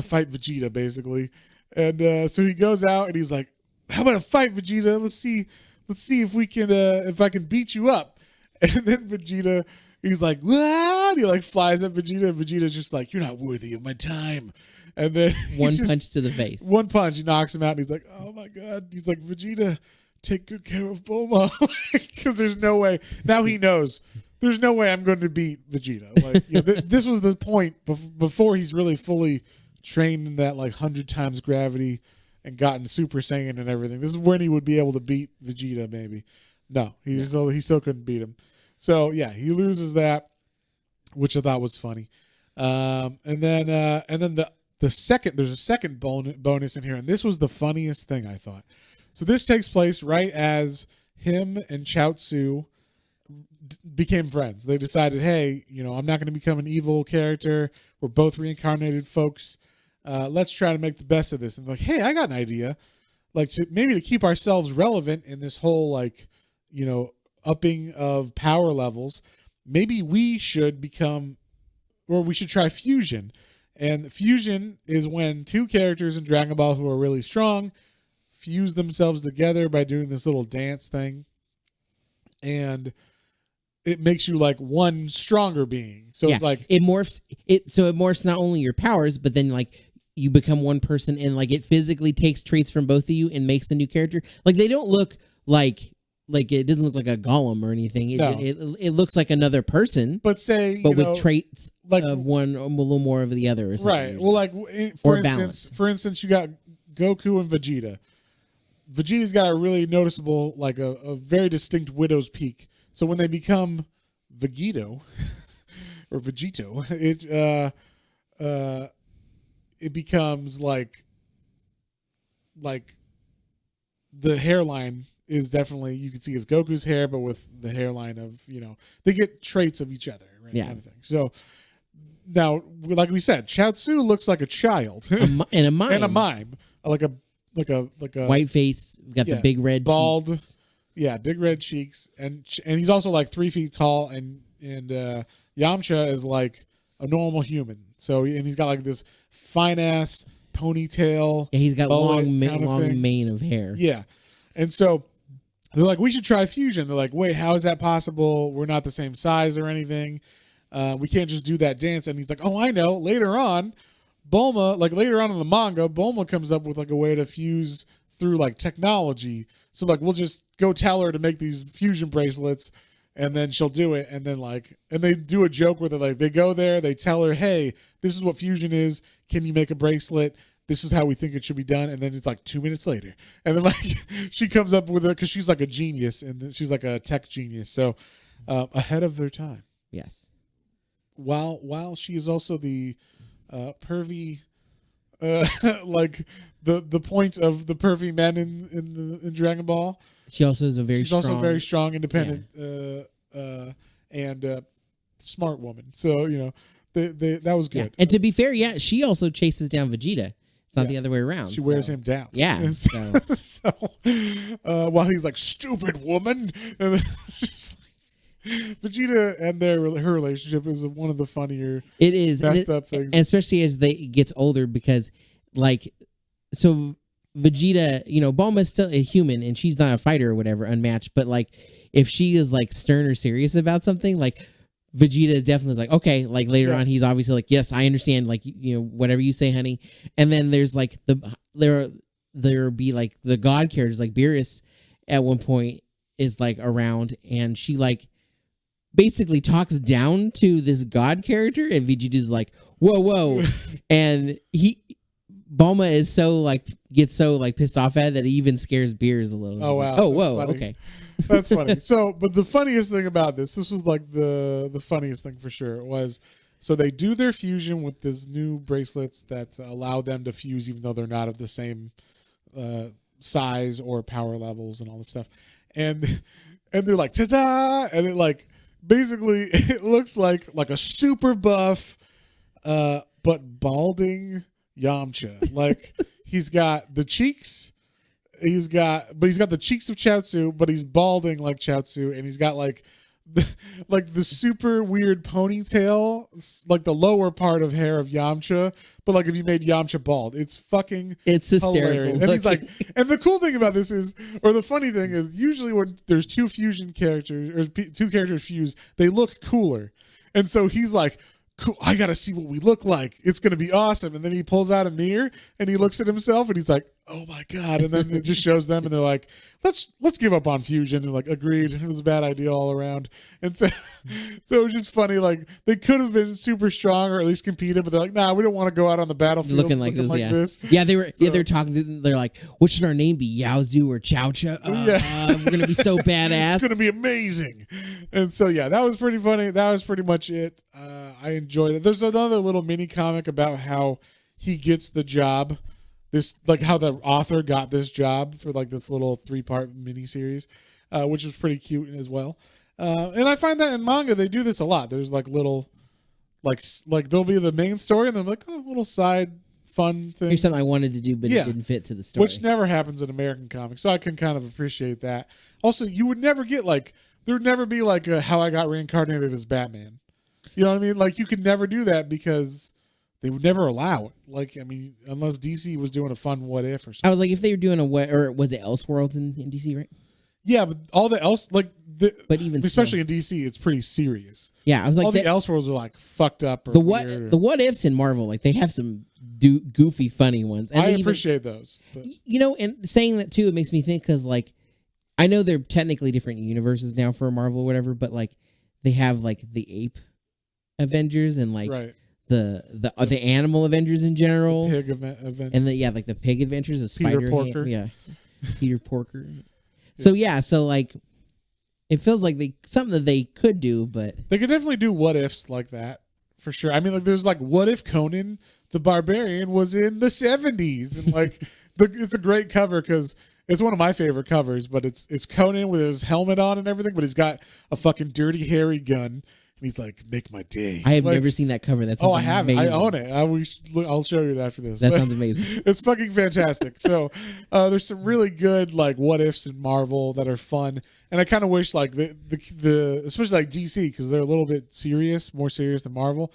fight Vegeta basically, and so he goes out and he's like, how about a fight, Vegeta? Let's see if we can if I can beat you up. And then Vegeta, he's like, what? He like flies at Vegeta, and Vegeta's just like, you're not worthy of my time. And then one punch to the face. One punch, he knocks him out, and he's like, oh my God. He's like, Vegeta, take good care of Bulma. Because there's no way. Now he knows. there's no way I'm going to beat Vegeta. Like, you know, this was the point before he's really fully trained in that like 100 times gravity and gotten Super Saiyan and everything. This is when he would be able to beat Vegeta. Maybe no, he still couldn't beat him. So yeah, he loses that, which I thought was funny. And then the second, there's a second bonus in here, and this was the funniest thing I thought. So this takes place right as him and Chaozu became friends. They decided, hey, you know, I'm not going to become an evil character. We're both reincarnated folks. Let's try to make the best of this. And like, hey, I got an idea. Like, maybe to keep ourselves relevant in this whole, like, you know, upping of power levels, maybe we should become, or we should try fusion. And fusion is when two characters in Dragon Ball who are really strong fuse themselves together by doing this little dance thing. And it makes you like one stronger being. So it's like it morphs not only your powers, but then like you become one person, and like it physically takes traits from both of you and makes a new character. Like they don't look like it doesn't look like a golem or anything. It looks like another person, but with traits like of one, a little more of the other, or something. Right. Well, like for instance, you got Goku and Vegeta. Vegeta's got a really noticeable, like a very distinct widow's peak. So when they become Vegito or Vegito, it becomes like the hairline is definitely, you can see it's Goku's hair, but with the hairline of, you know, they get traits of each other, right? Yeah. Kind of thing. So now, like we said, Chaozu looks like a child and a mime, like a white face, got the big red bald cheeks. Yeah, big red cheeks, and he's also like 3 feet tall, and Yamcha is like a normal human. So and he's got like this fine ass ponytail. Yeah, he's got long mane of hair. Yeah, and so they're like, we should try fusion. They're like, wait, how is that possible? We're not the same size or anything. We can't just do that dance. And he's like, oh, I know. Later on, Bulma, like later on in the manga, Bulma comes up with like a way to fuse through like technology. So like we'll just go tell her to make these fusion bracelets, and then she'll do it. And then and they do a joke with it. Like they go there, they tell her, hey, this is what fusion is. Can you make a bracelet? This is how we think it should be done. And then it's like 2 minutes later, and then like she comes up with it because she's like a genius, and she's like a tech genius. So ahead of their time. Yes. While she is also the pervy, like the point of the pervy men in Dragon Ball. She also is also very strong, independent, and smart woman. So you know, that was good. Yeah. And to be fair, she also chases down Vegeta. It's not the other way around. She wears him down. Yeah. And so while he's like, stupid woman, and Vegeta and her relationship is one of the funnier, messed up things, and especially as they gets older, because like, so Vegeta, you know, Bulma's still a human and she's not a fighter or whatever, unmatched, but like if she is like stern or serious about something, like Vegeta is definitely like, okay, like later on he's obviously like, yes, I understand, like, you know, whatever you say, honey. And then there's like there be like the god characters, like Beerus at one point is like around, and she like basically talks down to this god character, and Vegeta's like, whoa. And Bulma is gets so pissed off at it that he even scares Beers a little. Oh, wow. Like, oh, whoa, okay. That's funny. So, but the funniest thing about this was like the funniest thing for sure was, so they do their fusion with this new bracelets that allow them to fuse even though they're not of the same size or power levels and all this stuff. And they're like, ta-da! And it like, basically it looks like a super buff, but balding Yamcha. Like he's got the cheeks, he's got the cheeks of Chaozu, but he's balding like Chaozu, and he's got like the super weird ponytail, like the lower part of hair of Yamcha, but like if you made Yamcha bald, it's hysterical. Hilarious. And he's like, and the cool thing about this is, or the funny thing is, usually when there's two fusion characters or two characters fuse, they look cooler, and so he's like, cool, I gotta see what we look like. It's gonna be awesome. And then he pulls out a mirror and he looks at himself and he's like, oh my God. And then it just shows them and they're like, let's give up on fusion. And like, agreed. It was a bad idea all around. And so it was just funny. Like they could have been super strong or at least competed, but they're like, nah, we don't want to go out on the battlefield looking like this. Yeah, they were. Yeah, they're talking. They're like, what should our name be? Yaozu or Chowcha? We're gonna be so badass. It's gonna be amazing. And so yeah, that was pretty funny. That was pretty much it. I enjoyed it. There's another little mini comic about how he gets the job. This like how the author got this job for like this little 3-part mini series, which is pretty cute as well. And I find that in manga they do this a lot. There's like little, like there'll be the main story and then like little side fun things. Here's something I wanted to do, but it didn't fit to the story, which never happens in American comics. So I can kind of appreciate that. Also, you would never get like there would never be like a How I Got Reincarnated as Batman. You know what I mean? Like you could never do that because they would never allow it. Like, I mean, unless DC was doing a fun what if or something. I was like, if they were doing a what, or was it Elseworlds in DC, right? Yeah, but all the else, like, but even especially in DC, it's pretty serious. Yeah, I was like, all the Elseworlds are like fucked up. Or the what ifs in Marvel, like they have some goofy, funny ones. And I appreciate those. But. You know, and saying that too, it makes me think because like I know they're technically different universes now for Marvel or whatever, but like they have like the ape Avengers and like. Right. The animal Avengers in general, the pig Avengers, and like the pig Adventures of Peter Spider Porker, Peter Porker. So like it feels like something that they could do, but they could definitely do what ifs like that for sure. I mean, like there's like what if Conan the Barbarian was in the 70s, and like it's a great cover because it's one of my favorite covers. But it's Conan with his helmet on and everything, but he's got a fucking dirty hairy gun. And he's like, make my day. I have never seen that cover. That's I have. I own it. I'll show you it after this. That sounds amazing. It's fucking fantastic. So there's some really good like what ifs in Marvel that are fun, and I kind of wish like the especially like DC because they're a little bit more serious than Marvel.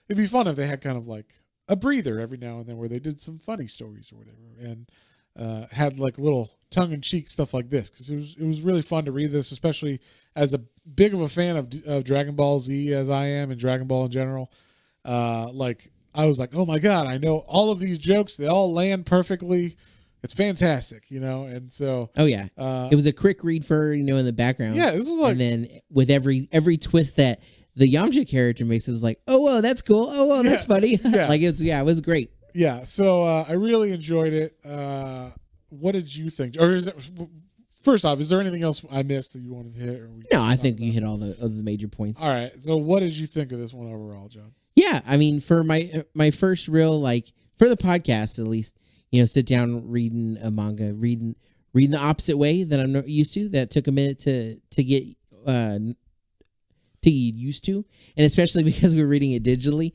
It'd be fun if they had kind of like a breather every now and then where they did some funny stories or whatever, and had like little tongue-in-cheek stuff like this because it was really fun to read this, especially as a big of a fan of Dragon Ball Z as I am and Dragon Ball in general. Like I was like, oh my God, I know all of these jokes. They all land perfectly. It's fantastic, you know? And so... Oh, yeah. It was a quick read for, in the background. Yeah, this was like... And then with every twist that the Yamcha character makes, it was like, oh, whoa, that's cool. Oh, whoa, that's funny. Yeah. Like, it was great. Yeah, so I really enjoyed it. What did you think? Or first off, is there anything else I missed that you wanted to hit? No, I think you hit all the major points. All right. So what did you think of this one overall, John? Yeah, I mean, for my first real, like, for the podcast at least, sit down reading a manga, reading the opposite way that I'm not used to, that took a minute to get used to, and especially because we were reading it digitally.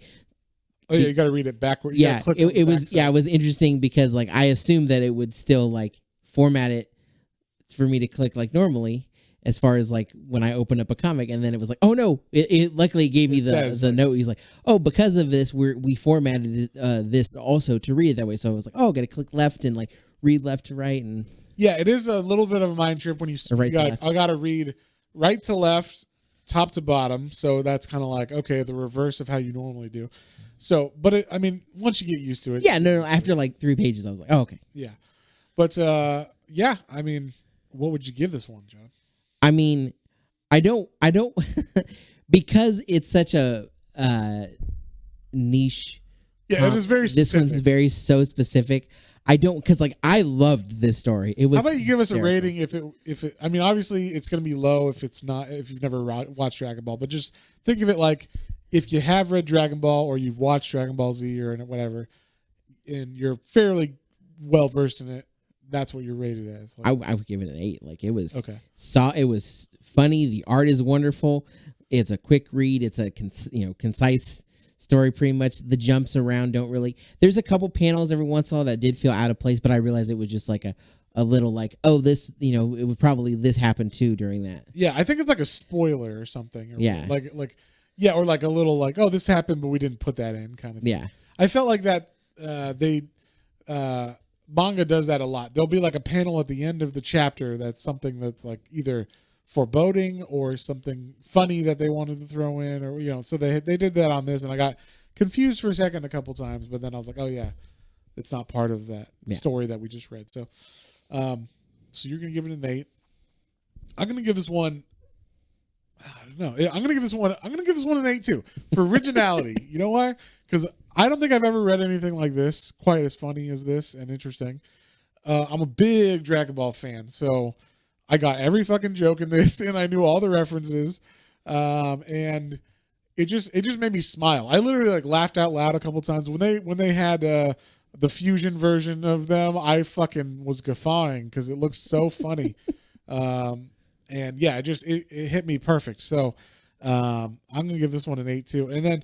Oh yeah, you got to read it backward. Yeah, it was it was interesting because like I assumed that it would still like format it for me to click like normally, as far as like when I open up a comic, and then it was like, oh no, it luckily gave me the note. He's like, oh, because of this, we formatted this also to read it that way. So I was like, oh, got to click left and like read left to right, and yeah, it is a little bit of a mind trip when I got to read right to left, top to bottom. So that's kind of like okay, the reverse of how you normally do. So, but I mean, once you get used to it. Yeah, no, after like 3 pages, I was like, oh, okay. Yeah. But, yeah, I mean, what would you give this one, John? I mean, I don't, because it's such a niche. Yeah, it is very specific. This one's very so specific. I don't, because like I loved this story. It was. How about you give us a rating if it? I mean, obviously it's going to be low if you've never watched Dragon Ball, but just think of it like if you have read Dragon Ball or you've watched Dragon Ball Z or whatever, and you're fairly well versed in it, that's what you're rated as. Like, I would give it an 8. Like it was okay. It was funny. The art is wonderful. It's a quick read. It's a concise story. Pretty much the jumps around don't really. There's a couple panels every once in a while that did feel out of place, but I realized it was just like a little like, oh, this, it would probably this happened too during that. Yeah, I think it's like a spoiler or something. Or yeah, like yeah, or like a little like, oh, this happened, but we didn't put that in kind of thing. Yeah, I felt like that. Manga does that a lot. There'll be like a panel at the end of the chapter that's something that's like either foreboding or something funny that they wanted to throw in, or so they did that on this, and I got confused for a second a couple times, but then I was like, oh yeah, It's not part of that story that we just read. So, so you're gonna give it an 8. I'm gonna give this one. I don't know. I'm gonna give this one an 8 too for originality. You know why? Because I don't think I've ever read anything like this, quite as funny as this and interesting. I'm a big Dragon Ball fan, so I got every fucking joke in this, and I knew all the references, and it just made me smile. I literally like laughed out loud a couple times when they had the fusion version of them. I fucking was guffawing because it looks so funny. And yeah, it hit me perfect. So I'm gonna give this one an 8 too. And then,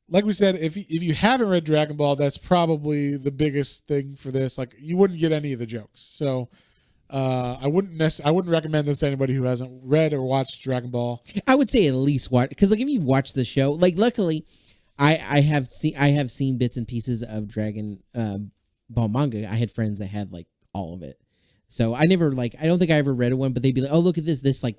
like we said, if you haven't read Dragon Ball, that's probably the biggest thing for this. Like, you wouldn't get any of the jokes. So I wouldn't recommend this to anybody who hasn't read or watched Dragon Ball. I would say at least watch, because like if you've watched the show, like luckily I have seen bits and pieces of Dragon Ball manga. I had friends that had like all of it. So I never I don't think I ever read one, but they'd be like, oh, look at this, like,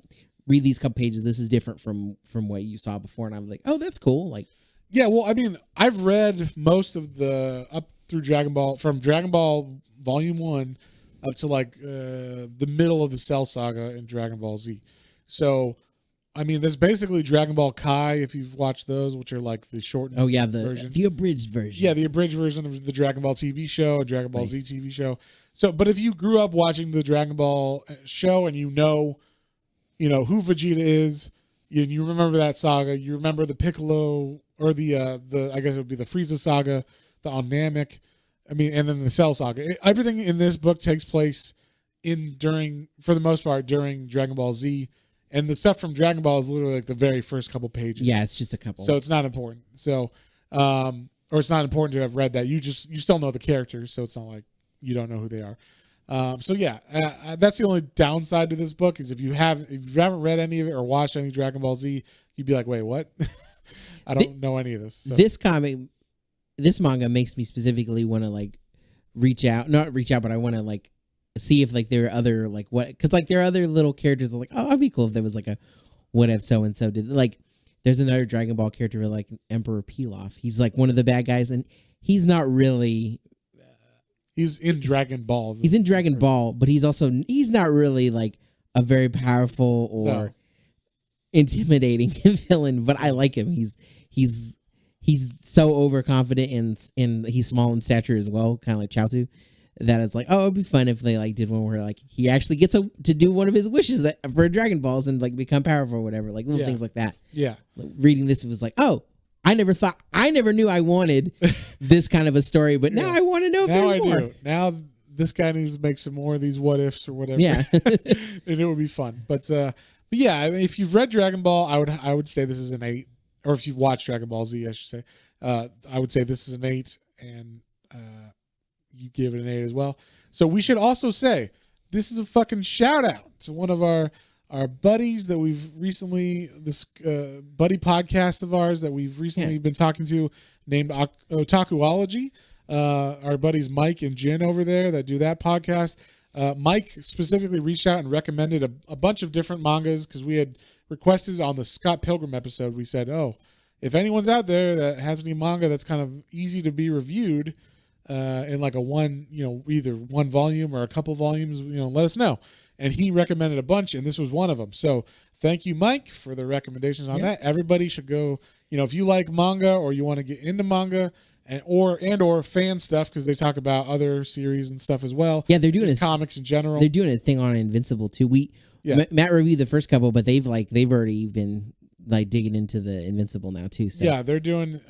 read these couple pages. This is different from what you saw before. And I'm like, oh, that's cool. Like, yeah, well, I mean, I've read most of the up through Dragon Ball, from Dragon Ball Volume 1 up to like the middle of the Cell Saga in Dragon Ball Z. So, I mean, there's basically Dragon Ball Kai, if you've watched those, which are like the shortened version. The abridged version. Yeah, the abridged version of the Dragon Ball TV show and Dragon Ball Z TV show. So, but if you grew up watching the Dragon Ball show and you know who Vegeta is, you remember that saga, you remember the Piccolo, or the I guess it would be the Frieza saga, the Namek, I mean, and then the Cell Saga. Everything in this book takes place for the most part, during Dragon Ball Z. And the stuff from Dragon Ball is literally like the very first couple pages. Yeah, it's just a couple. So it's not important. So, or it's not important to have read that. You still know the characters, so it's not like you don't know who they are. So yeah, that's the only downside to this book, is if you haven't read any of it or watched any Dragon Ball Z, you'd be like, wait, what? I don't know any of this. So. This manga makes me specifically want to like not reach out, but I want to like see if like there are other like because like there are other little characters that are like, oh, it'd be cool if there was like a what if so and so did, like there's another Dragon Ball character like Emperor Pilaf. He's like one of the bad guys, and he's not really he's in Dragon Ball. He's in Dragon Ball, but he's not really like a very powerful or intimidating villain, but I like him. He's so overconfident and he's small in stature as well, kind of like Chaozu. That it's like, oh, it'd be fun if they like did one where like he actually gets to do one of his wishes for Dragon Balls and like become powerful or whatever, like little things like that. Yeah. Reading this, it was like, oh, I never knew I wanted this kind of a story, but now I want to know. Now I do. Now this guy needs to make some more of these what ifs or whatever. Yeah, and it would be fun. But yeah, I mean, if you've read Dragon Ball, I would say this is an 8. Or if you've watched Dragon Ball Z, I should say, I would say this is an 8, and you give it an 8 as well. So we should also say this is a fucking shout out to one of our buddies that we've recently, this buddy podcast of ours that we've recently been talking to, named Otakuology. Our buddies Mike and Jin over there that do that podcast. Mike specifically reached out and recommended a bunch of different mangas, because we had requested on the Scott Pilgrim episode. We said, oh, if anyone's out there that has any manga that's kind of easy to be reviewed in like a one, either one volume or a couple volumes, let us know. And he recommended a bunch, and this was one of them. So thank you, Mike, for the recommendations on that. Everybody should go, if you like manga or you want to get into manga and or fan stuff, because they talk about other series and stuff as well. Yeah, they're doing comics in general. They're doing a thing on Invincible too. Matt reviewed the first couple, but they've already been like digging into the Invincible now too. So. Yeah, they're doing.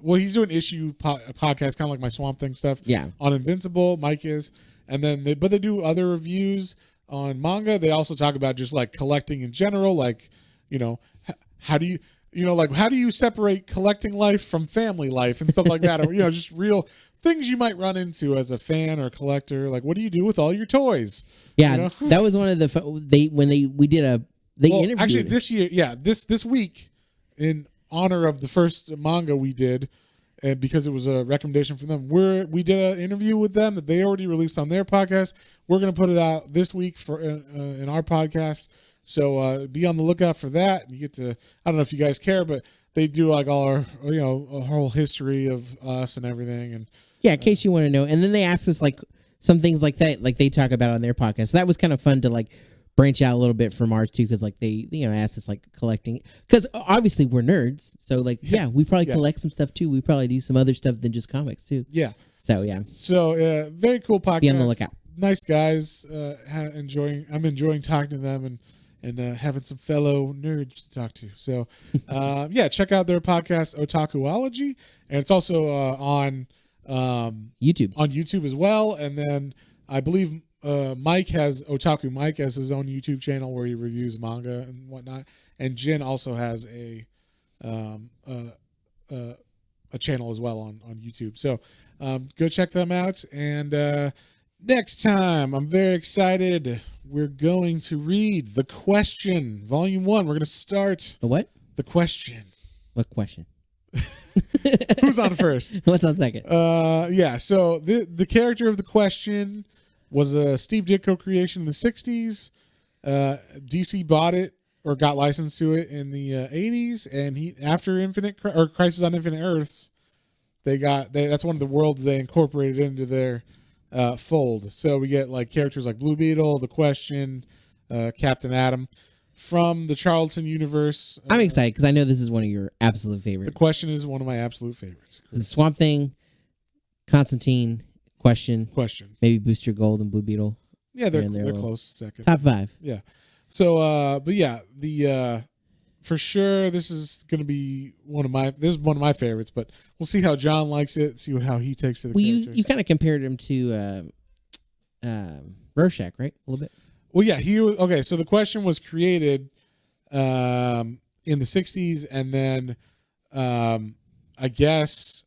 He's doing issue podcast, kind of like my Swamp Thing stuff. Yeah, on Invincible, Mike is, and then they do other reviews on manga. They also talk about just like collecting in general, like how do you separate collecting life from family life and stuff like that, or just real things you might run into as a fan or collector. Like, what do you do with all your toys? Yeah, that was one of the we did a interview. Actually, this year, this week, in honor of the first manga we did, and because it was a recommendation from them, we did an interview with them that they already released on their podcast. We're going to put it out this week for in our podcast. So be on the lookout for that. You get to, I don't know if you guys care, but they do like all our, a whole history of us and everything. And Yeah, in case you want to know. And then they ask us like some things like that, like they talk about on their podcast. So that was kind of fun to like branch out a little bit from ours too, because like they asked us like collecting, because obviously we're nerds. So like we probably collect some stuff too. We probably do some other stuff than just comics too. Yeah. So yeah. So very cool podcast. Be on the lookout. Nice guys. I'm enjoying talking to them and having some fellow nerds to talk to. So check out their podcast Otakuology, and it's also on YouTube as well. And then I believe Mike has Otaku Mike as his own YouTube channel where he reviews manga and whatnot, and Jin also has a channel as well on YouTube. So go check them out. And next time, I'm very excited. We're going to read The Question, Volume 1. We're going to start the what? The Question. What question? Who's on first? What's on second? So the character of The Question was a Steve Ditko creation in the 60s. DC bought it or got licensed to it in the 80s, and after Crisis on Infinite Earths, that's one of the worlds they incorporated into their fold. So we get like characters like Blue Beetle, The Question, Captain Atom from the Charlton universe. I'm excited because I know this is one of your absolute favorites. The Question is one of my absolute favorites. This is Swamp Thing, Constantine, Question, maybe Booster Gold and Blue Beetle. Yeah, they're close second. Top 5. Yeah. So, for sure, this is going to be one of my favorites, but we'll see how John likes it, see how he takes it. Well, you kind of compared him to Rorschach, right? A little bit. Well, yeah, so The Question was created in the 60s, and then I guess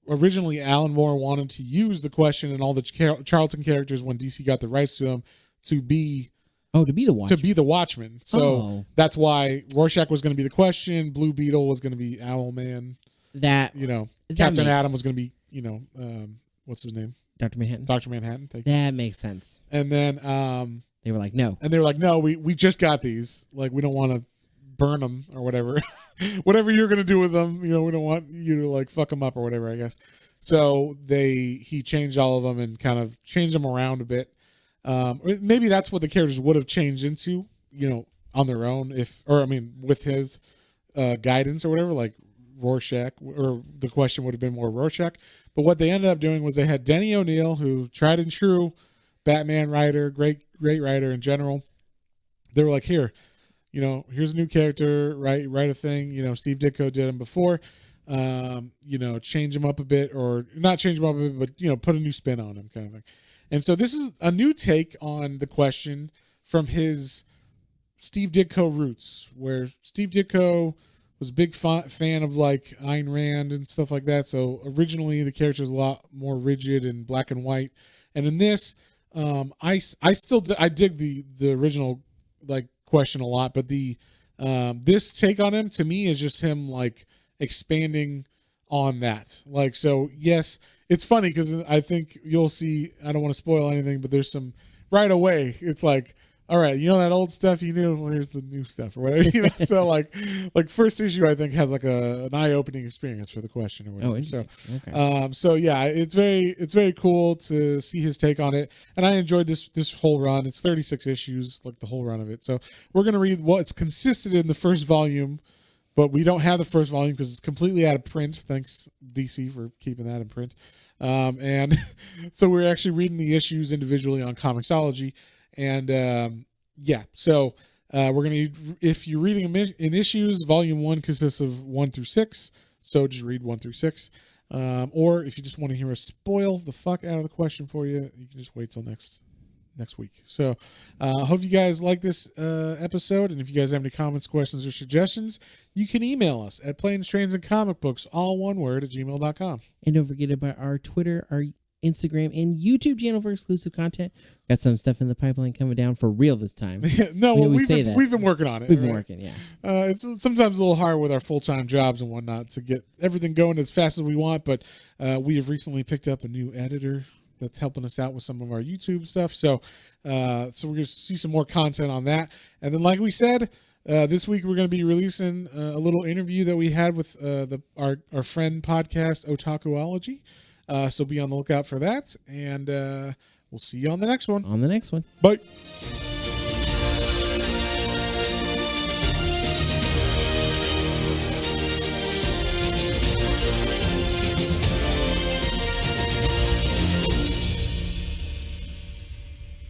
originally Alan Moore wanted to use The Question and all the Charlton characters when DC got the rights to them to be the Watchman. So that's why Rorschach was going to be The Question, Blue Beetle was going to be Owlman. Captain Atom was going to be, what's his name? Dr. Manhattan. Dr. Manhattan. That makes sense. And then they were like, no. And they were like, no, we just got these. Like, we don't want to burn them or whatever. Whatever you're going to do with them, we don't want you to like fuck them up or whatever, I guess. So he changed all of them and kind of changed them around a bit. Maybe that's what the characters would have changed into, on their own with his guidance or whatever, like Rorschach, or The Question would have been more Rorschach. But what they ended up doing was they had Denny O'Neil, who tried and true Batman writer, great writer in general. They were like, here's a new character, write a thing. Steve Ditko did him before. Change him up a bit, or not change him up a bit, but put a new spin on him, kind of thing. And so this is a new take on The Question from his Steve Ditko roots, where Steve Ditko was a big fan of like Ayn Rand and stuff like that. So originally the character was a lot more rigid and black and white. And in this, I dig the original like Question a lot, but this take on him to me is just him like expanding on that. Like, so yes, it's funny because I think you'll see, I don't want to spoil anything, but there's some right away. It's like, all right, that old stuff you knew, well, here's the new stuff or whatever. So like first issue, I think has like an eye-opening experience for The Question or whatever. Okay. So yeah, it's very cool to see his take on it, and I enjoyed this whole run. It's 36 issues, like the whole run of it. So we're gonna read what's consisted in the first volume, but we don't have the first volume because it's completely out of print. Thanks DC for keeping that in print. And so we're actually reading the issues individually on Comixology. And so we're going to, if you're reading them in issues, volume 1 consists of 1 through 6. So just read 1 through 6. Or if you just want to hear us spoil the fuck out of The Question for you, you can just wait till next week. So I hope you guys like this episode. And if you guys have any comments, questions, or suggestions, you can email us at Planes, Trains, and Comic Books, all one word, at gmail.com. And don't forget about our Twitter, our Instagram, and YouTube channel for exclusive content. Got some stuff in the pipeline coming down for real this time. We've been working on it. We've been working, yeah. It's sometimes a little hard with our full-time jobs and whatnot to get everything going as fast as we want, but we have recently picked up a new editor that's helping us out with some of our YouTube stuff. So we're going to see some more content on that. And then, like we said, This week we're going to be releasing a little interview that we had with our friend podcast Otakuology. So be on the lookout for that, and we'll see you on the next one. On the next one. Bye.